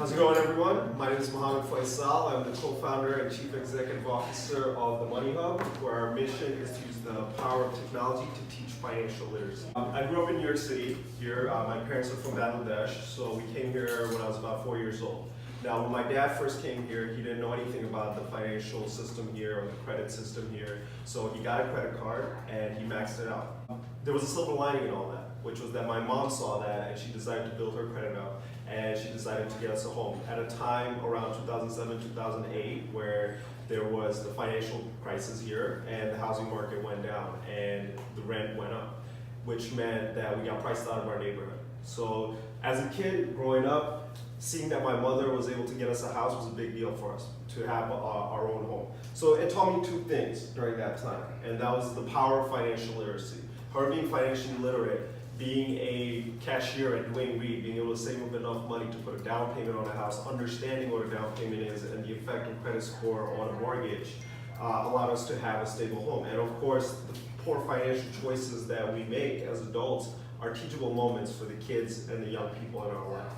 How's it going, everyone? My name is Mohammed Faisal. I'm the co-founder and chief executive officer of the Money Hub, where our mission is to use the power of technology to teach financial literacy. I grew up in New York City. Here, my parents are from Bangladesh, so we came here when I was about 4 years old. Now, when my dad first came here, he didn't know anything about the financial system here or the credit system here, so he got a credit card and he maxed it out. There was a silver lining in all that, which was that my mom saw that and she decided to build her credit up, and she decided to get us a home at a time around 2007, 2008, where there was the financial crisis here and the housing market went down and the rent went up, which meant that we got priced out of our neighborhood. So as a kid growing up, seeing that my mother was able to get us a house was a big deal for us, to have our own home. So it taught me two things during that time, and that was the power of financial literacy. Her being financially literate, being a cashier at Dwayne Reed, being able to save up enough money to put a down payment on a house, understanding what a down payment is and the effect of credit score on a mortgage, allowed us to have a stable home. And of course, the poor financial choices that we make as adults are teachable moments for the kids and the young people in our life.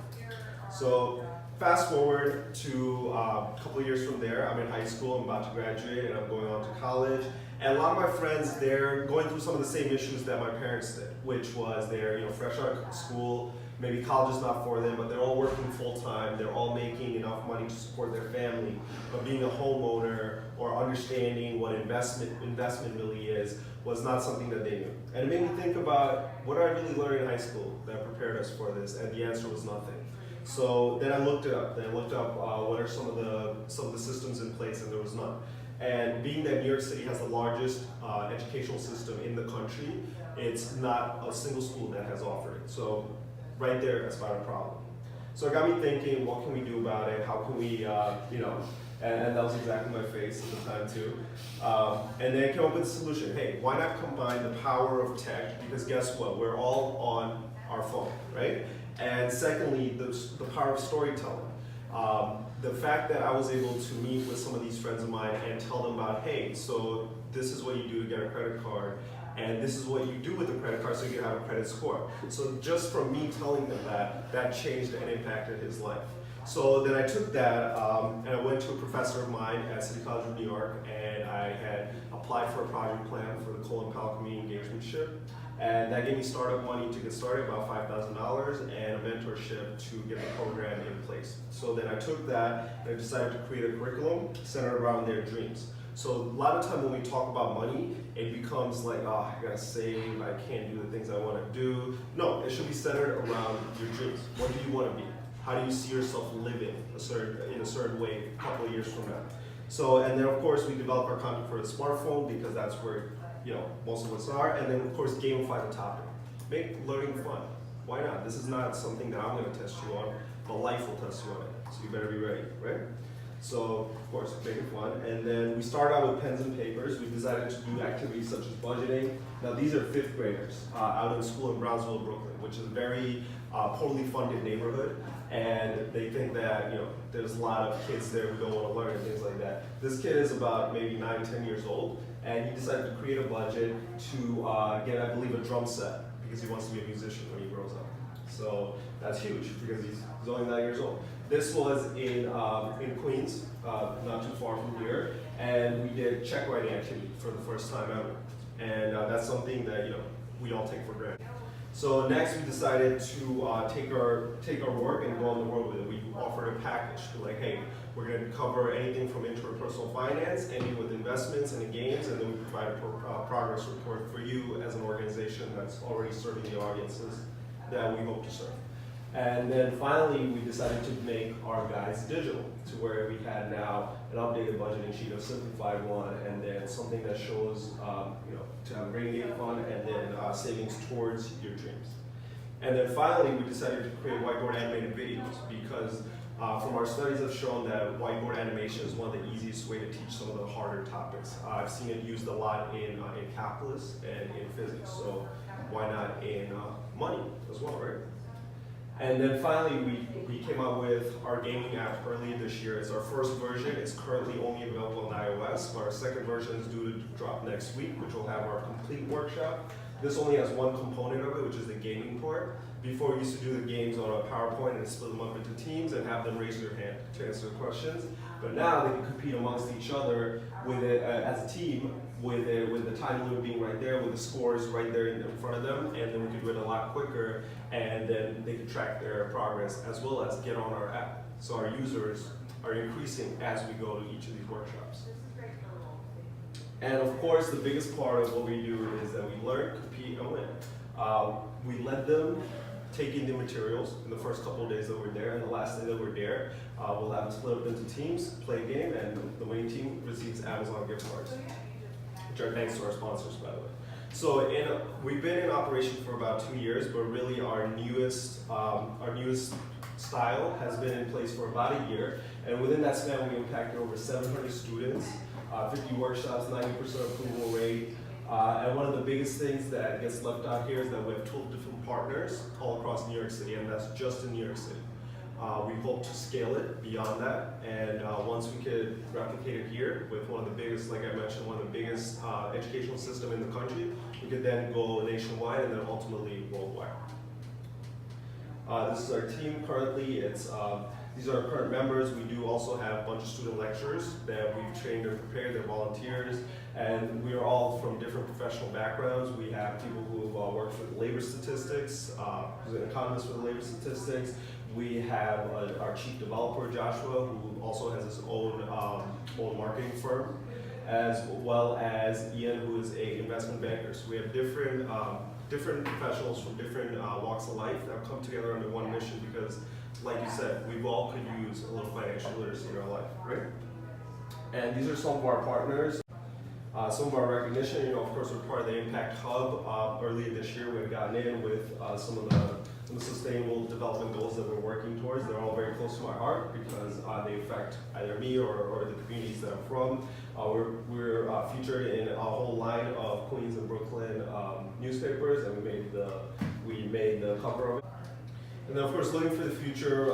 So fast forward to a couple of years from there, I'm in high school, I'm about to graduate, and I'm going on to college. And a lot of my friends, they're going through some of the same issues that my parents did, which was they're fresh out of school, maybe college is not for them, but they're all working full time, they're all making enough money to support their family. But being a homeowner or understanding what investment really is was not something that they knew. And it made me think about, what did I really learn in high school that prepared us for this? And the answer was nothing. So then I looked it up. Then I looked up what are some of the systems in place, and there was none. And being that New York City has the largest educational system in the country, it's not a single school that has offered it. So right there, that's about a problem. So it got me thinking, what can we do about it? How can we, and that was exactly my face at the time too. And then I came up with a solution. Hey, why not combine the power of tech? Because guess what? We're all on our phone, right? And secondly, the power of storytelling. The fact that I was able to meet with some of these friends of mine and tell them about, hey, so this is what you do to get a credit card, and this is what you do with the credit card so you can have a credit score. So just from me telling them that changed and impacted his life. So then I took that and I went to a professor of mine at City College of New York, and I had applied for a project plan for the Colin Powell Community Engagementship. And that gave me startup money to get started, about $5,000, and a mentorship to get the program in place. So then I took that and I decided to create a curriculum centered around their dreams. So a lot of time when we talk about money, it becomes like, oh, I gotta save, I can't do the things I wanna do. No, it should be centered around your dreams. What do you wanna be? How do you see yourself living in a certain way a couple of years from now? So, and then of course we develop our content for the smartphone because that's where most of us are, and then of course gamify the topic. Make learning fun. Why not? This is not something that I'm going to test you on, but life will test you on it. So you better be ready, right? So of course, make it fun. And then we start out with pens and papers. We decided to do activities such as budgeting. Now these are fifth graders out in school in Brownsville, Brooklyn, which is a very poorly funded neighborhood. And they think that there's a lot of kids there who don't want to learn and things like that. This kid is about maybe 9, 10 years old, and he decided to create a budget to get, I believe, a drum set because he wants to be a musician when he grows up. So that's huge because he's only 9 years old. This was in Queens, not too far from here, and we did check writing activity for the first time ever. And that's something that we all take for granted. So next we decided to take our work and go on the road with it. We offered a package to like, hey, we're going to cover anything from interpersonal finance, ending with investments and games, and then we provide a progress report for you as an organization that's already serving the audiences that we hope to serve. And then finally, we decided to make our guides digital to where we had now an updated budgeting sheet, a simplified one, and then something that shows, to have a rainy day fund and then savings towards your dreams. And then finally, we decided to create whiteboard animated videos because from our studies have shown that whiteboard animation is one of the easiest way to teach some of the harder topics. I've seen it used a lot in calculus and in physics, so why not in money as well, right? And then finally, we came out with our gaming app early this year. It's our first version. It's currently only available on iOS, but our second version is due to drop next week, which will have our complete workshop This only has one component of it, which is the gaming part. Before we used to do the games on a PowerPoint and split them up into teams and have them raise their hand to answer questions. But now they can compete amongst each other with it as a team, with the time limit being right there, with the scores right there in front of them, and then we could do it a lot quicker, and then they can track their progress as well as get on our app. So our users are increasing as we go to each of these workshops. And of course, the biggest part of what we do is that we learn, compete, and win. We let them take in the materials in the first couple of days that we're there, and the last day that we're there, we'll have them split up into teams, play a game, and the winning team receives Amazon gift cards, which are thanks to our sponsors, by the way. So we've been in operation for about 2 years, but really our newest style has been in place for about a year, and within that span, we impacted over 700 students, 50 workshops, 90% approval rate. And one of the biggest things that gets left out here is that we have 12 different partners all across New York City, and that's just in New York City. We hope to scale it beyond that, and once we could replicate it here with one of the biggest, like I mentioned, one of the biggest educational system in the country, we could then go nationwide and then ultimately worldwide. This is our team currently. These are our current members. We do also have a bunch of student lecturers that we've trained and prepared. They're volunteers, and we are all from different professional backgrounds. We have people who have worked with labor statistics, who's an economist with labor statistics. We have our chief developer, Joshua, who also has his own marketing firm, as well as Ian, who is an investment banker. So we have different professionals from different walks of life that have come together under one mission because, like you said, we all could use a little financial literacy in our life, right? And these are some of our partners. Some of our recognition, of course, we're part of the Impact Hub. Earlier this year, we had gotten in with some of the sustainable development goals that we're working towards. They're all very close to my heart because they affect either me or the communities that I'm from. We're featured in a whole line of Queens and Brooklyn newspapers, and we made the cover of it. And then, of course, looking for the future,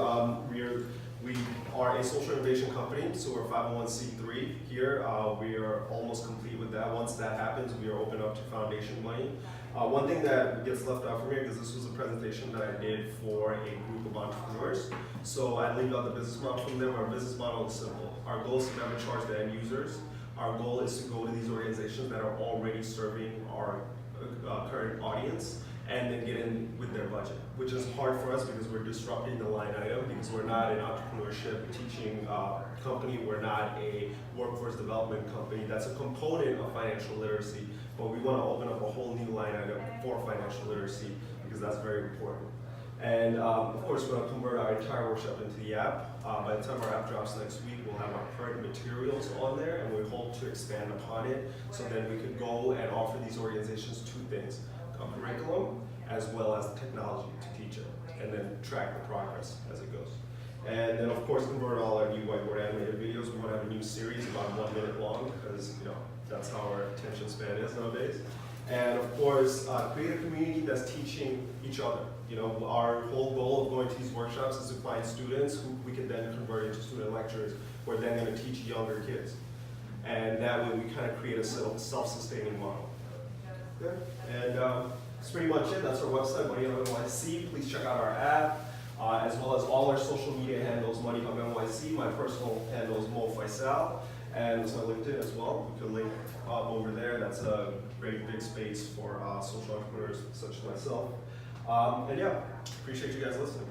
we are a social innovation company, so we're 501c3 here. We are almost complete with that. Once that happens, we are open up to foundation money. One thing that gets left out from here, because this was a presentation that I did for a group of entrepreneurs, so I laid out the business model from them. Our business model is simple. Our goal is to never charge the end users. Our goal is to go to these organizations that are already serving our current audience and then get in with their budget, which is hard for us because we're disrupting the line item, because we're not an entrepreneurship teaching company, we're not a workforce development company. That's a component of financial literacy, but we want to open up a whole new line item for financial literacy because that's very important. And of course, we're going to convert our entire workshop into the app. By the time our app drops next week, we'll have our current materials on there, and we hope to expand upon it so then we could go and offer these organizations two things: a curriculum as well as the technology to teach it, and then track the progress as it goes. And then of course convert all our new whiteboard animated videos. We want to have a new series about 1 minute long because that's how our attention span is nowadays. And of course create a community that's teaching each other. Our whole goal of going to these workshops is to find students who we can then convert into student lecturers who are then going to teach younger kids. And that way we kind of create a self-sustaining model. Good. And that's pretty much it. That's our website, MoneyHub NYC. Please check out our app, as well as all our social media handles, MoneyHub NYC. My personal handle is Mo Faisal, and it's my LinkedIn as well. You can link over there. That's a very big space for social entrepreneurs such as myself. And yeah, appreciate you guys listening.